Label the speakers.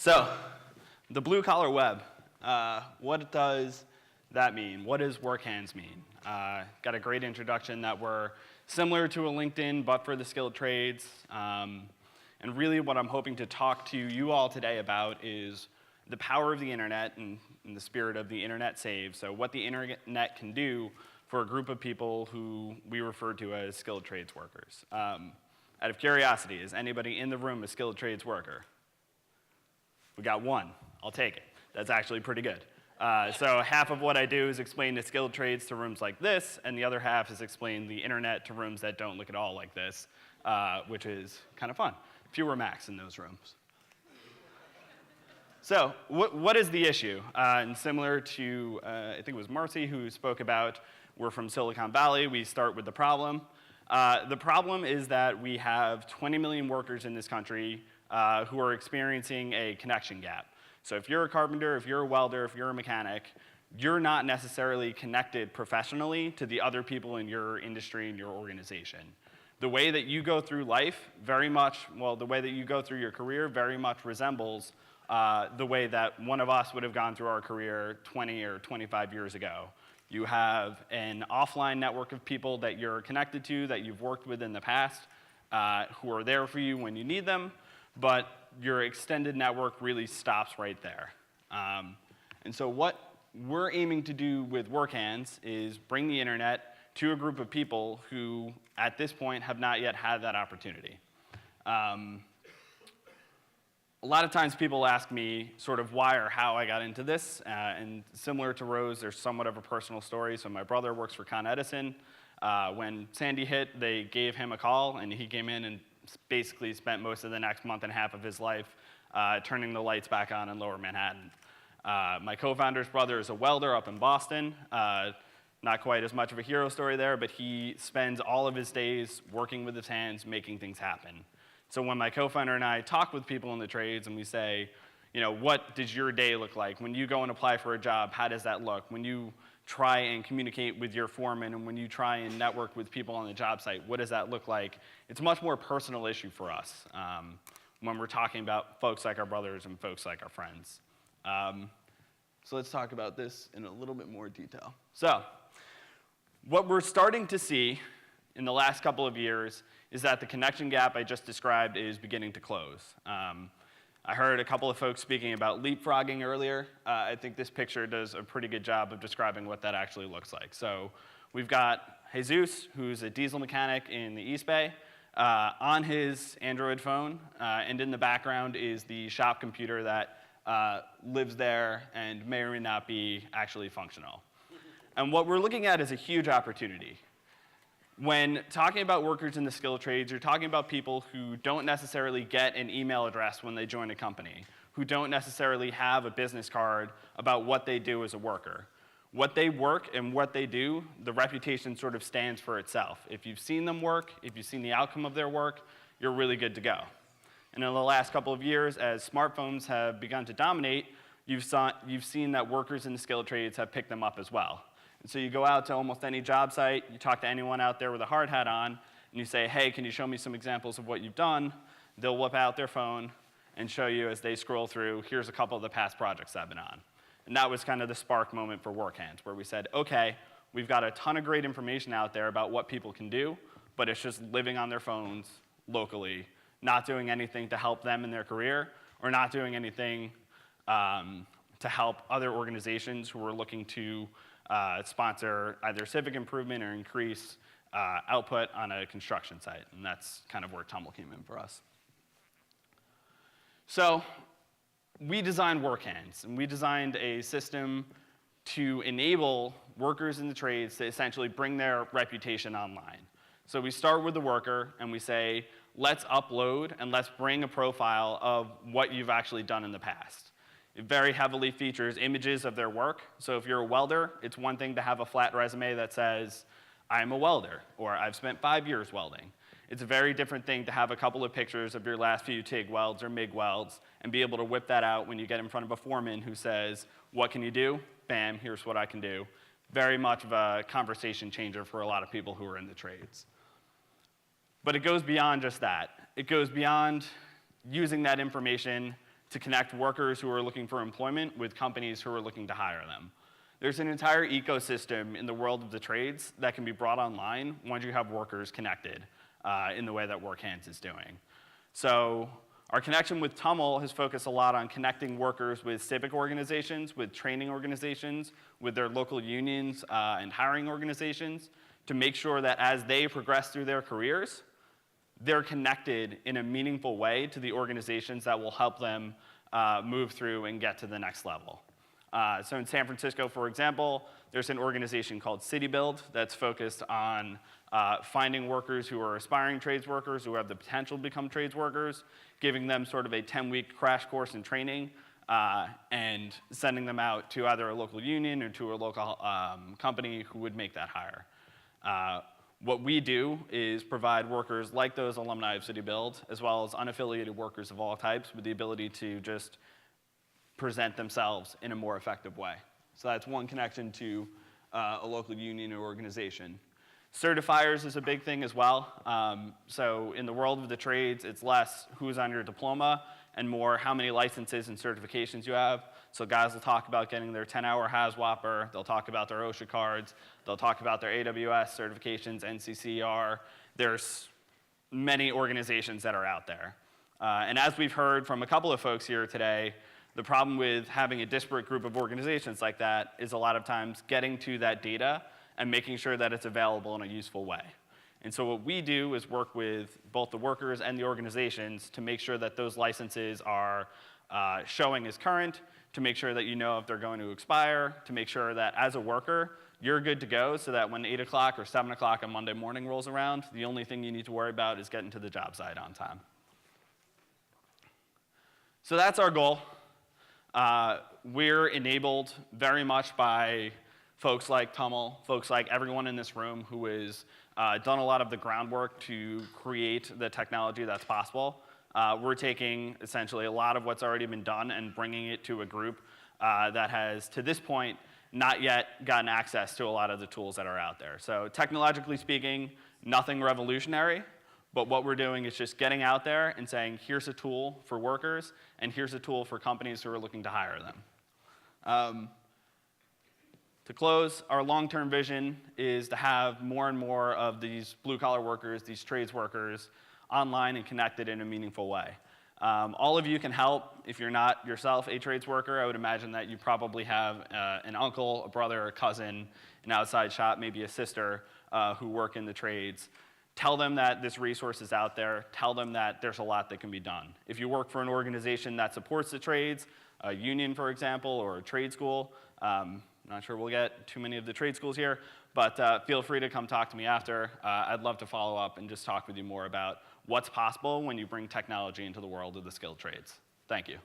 Speaker 1: So, the blue-collar web, what does that mean? What does work hands mean? Got a great introduction that we're similar to a LinkedIn, but for the skilled trades. And really what I'm hoping to talk to you all today about is the power of the internet and in the spirit of the internet saves. So what the internet can do for a group of people who we refer to as skilled trades workers. Out of curiosity, is anybody in the room a skilled trades worker? We got one. I'll take it. That's actually pretty good. So half of what I do is explain the skilled trades to rooms like this, and the other half is explain the internet to rooms that don't look at all like this, which is kind of fun. Fewer Macs in those rooms. So what is the issue? And similar to, I think it was Marcy who spoke about, we're from Silicon Valley, we start with the problem. The problem is that we have 20 million workers in this country who are experiencing a connection gap. So if you're a carpenter, if you're a welder, if you're a mechanic, you're not necessarily connected professionally to the other people in your industry and your organization. The way that you go through life very much, well, the way that you go through your career very much resembles the way that one of us would have gone through our career 20 or 25 years ago. You have an offline network of people that you're connected to, that you've worked with in the past, who are there for you when you need them, but your extended network really stops right there. And so what we're aiming to do with WorkHands is bring the internet to a group of people who, at this point, have not yet had that opportunity. A lot of times people ask me sort of why or how I got into this, and similar to Rose, there's somewhat of a personal story. So my brother works for Con Edison. When Sandy hit, they gave him a call, and he came in and basically spent most of the next month and a half of his life turning the lights back on in Lower Manhattan. My co-founder's brother is a welder up in Boston. Not quite as much of a hero story there, but he spends all of his days working with his hands, making things happen. So when my co-founder and I talk with people in the trades and we say, you know, what does your day look like? When you go and apply for a job, how does that look? When you try and communicate with your foreman and when you try and network with people on the job site, what does that look like? It's a much more personal issue for us when we're talking about folks like our brothers and folks like our friends. So let's talk about this in a little bit more detail. So what we're starting to see in the last couple of years is that the connection gap I just described is beginning to close. I heard a couple of folks speaking about leapfrogging earlier. I think this picture does a pretty good job of describing what that actually looks like. So we've got Jesus, who's a diesel mechanic in the East Bay, on his Android phone, and in the background is the shop computer that lives there and may or may not be actually functional. And what we're looking at is a huge opportunity. When talking about workers in the skilled trades, you're talking about people who don't necessarily get an email address when they join a company, who don't necessarily have a business card about what they do as a worker. What they work and what they do, the reputation sort of stands for itself. If you've seen them work, if you've seen the outcome of their work, you're really good to go. And in the last couple of years, as smartphones have begun to dominate, you've seen that workers in the skilled trades have picked them up as well. And so you go out to almost any job site, you talk to anyone out there with a hard hat on, and you say, hey, can you show me some examples of what you've done? They'll whip out their phone and show you as they scroll through, here's a couple of the past projects I've been on. And that was kind of the spark moment for WorkHands, where we said, okay, we've got a ton of great information out there about what people can do, but it's just living on their phones locally, not doing anything to help them in their career, or not doing anything to help other organizations who are looking to sponsor either civic improvement or increase output on a construction site. And that's kind of where Tumble came in for us. So we designed WorkHands, and we designed a system to enable workers in the trades to essentially bring their reputation online. So we start with the worker, and we say, let's upload and let's bring a profile of what you've actually done in the past. It very heavily features images of their work. So if you're a welder, it's one thing to have a flat resume that says, I'm a welder, or I've spent 5 years welding. It's a very different thing to have a couple of pictures of your last few TIG welds or MIG welds and be able to whip that out when you get in front of a foreman who says, what can you do? Bam, here's what I can do. Very much of a conversation changer for a lot of people who are in the trades. But it goes beyond just that. It goes beyond using that information to connect workers who are looking for employment with companies who are looking to hire them. There's an entire ecosystem in the world of the trades that can be brought online once you have workers connected in the way that WorkHands is doing. So our connection with TUML has focused a lot on connecting workers with civic organizations, with training organizations, with their local unions and hiring organizations to make sure that as they progress through their careers, they're connected in a meaningful way to the organizations that will help them move through and get to the next level. So in San Francisco, for example, there's an organization called CityBuild that's focused on finding workers who are aspiring trades workers, who have the potential to become trades workers, giving them sort of a 10-week crash course in training, and sending them out to either a local union or to a local company who would make that hire. What we do is provide workers like those alumni of CityBuild, as well as unaffiliated workers of all types, with the ability to just present themselves in a more effective way. So that's one connection to a local union or organization. Certifiers is a big thing as well. So in the world of the trades, it's less who's on your diploma and more how many licenses and certifications you have. So guys will talk about getting their 10-hour HAZWOPER. They'll talk about their OSHA cards. They'll talk about their AWS certifications, NCCR. There's many organizations that are out there. And as we've heard from a couple of folks here today, the problem with having a disparate group of organizations like that is a lot of times getting to that data and making sure that it's available in a useful way. And so what we do is work with both the workers and the organizations to make sure that those licenses are showing as current, to make sure that you know if they're going to expire, to make sure that as a worker, you're good to go so that when 8 o'clock or 7 o'clock on Monday morning rolls around, the only thing you need to worry about is getting to the job site on time. So that's our goal. We're enabled very much by folks like TUML, folks like everyone in this room who has done a lot of the groundwork to create the technology that's possible. We're taking essentially a lot of what's already been done and bringing it to a group that has, to this point, not yet gotten access to a lot of the tools that are out there. So technologically speaking, nothing revolutionary, but what we're doing is just getting out there and saying, here's a tool for workers, and here's a tool for companies who are looking to hire them. To close, our long-term vision is to have more and more of these blue-collar workers, these trades workers, online and connected in a meaningful way. All of you can help. If you're not yourself a trades worker, I would imagine that you probably have an uncle, a brother, a cousin, an outside shop, maybe a sister who work in the trades. Tell them that this resource is out there. Tell them that there's a lot that can be done. If you work for an organization that supports the trades, a union, for example, or a trade school, I'm not sure we'll get too many of the trade schools here, but feel free to come talk to me after. I'd love to follow up and just talk with you more about what's possible when you bring technology into the world of the skilled trades. Thank you.